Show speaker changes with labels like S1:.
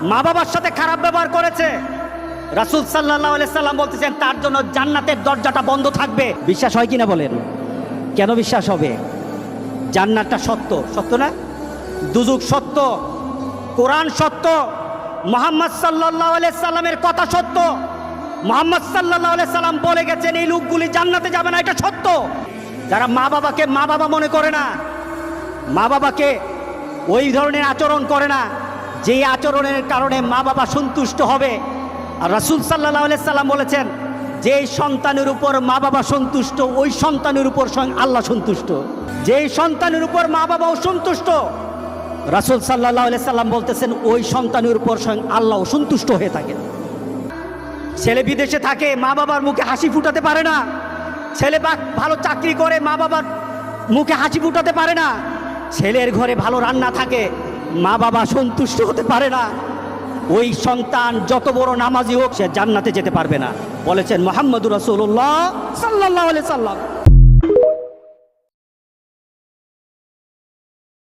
S1: মা বাবার সাথে খারাপ ব্যবহার করেছে, রাসূল সাল্লাল্লাহু আলাইহি সাল্লাম বলতেছেন তার জন্য জান্নাতের দরজাটা বন্ধ থাকবে। বিশ্বাস হয় কিনা বলেন? কেন বিশ্বাস হবে? জান্নাতটা সত্য, সত্য না? দুজক সত্য, কোরআন সত্য, মুহাম্মদ সাল্লাল্লাহু আলাইহি সাল্লামের কথা সত্য। মুহাম্মদ সাল্লাল্লাহু আলাইহি সাল্লাম বলে গেছেন এই লোকগুলি জান্নাতে যাবে না, এটা সত্য। যারা মা বাবাকে মা বাবা মনে করে না, মা বাবাকে ওই ধরনের আচরণ করে না, যেই আচরণের কারণে মা বাবা সন্তুষ্ট হবে। আর রাসূল সাল্লাল্লাহু আলাইহি সাল্লাম বলেছেন যেই সন্তানের উপর মা বাবা সন্তুষ্ট ওই সন্তানের উপর স্বয়ং আল্লাহ সন্তুষ্ট। যেই সন্তানের উপর মা বাবা অসন্তুষ্ট, রাসূল সাল্লাল্লাহু আলাইহি সাল্লাম বলতেছেন ওই সন্তানের উপর স্বয়ং আল্লাহ অসন্তুষ্ট হয়ে থাকেন। ছেলে বিদেশে থাকে, মা বাবার মুখে হাসি ফুটাতে পারে না। ছেলে ভালো চাকরি করে, মা বাবার মুখে হাসি ফুটাতে পারে না। ছেলের ঘরে ভালো রান্না থাকে, মা বাবা সন্তুষ্ট হতে পারে না। ওই সন্তান যত বড় নামাজি হোক সে জান্নাতে যেতে পারবে না, বলেছেন মুহাম্মদুর রাসূলুল্লাহ সাল্লাল্লাহু আলাইহি সাল্লাম।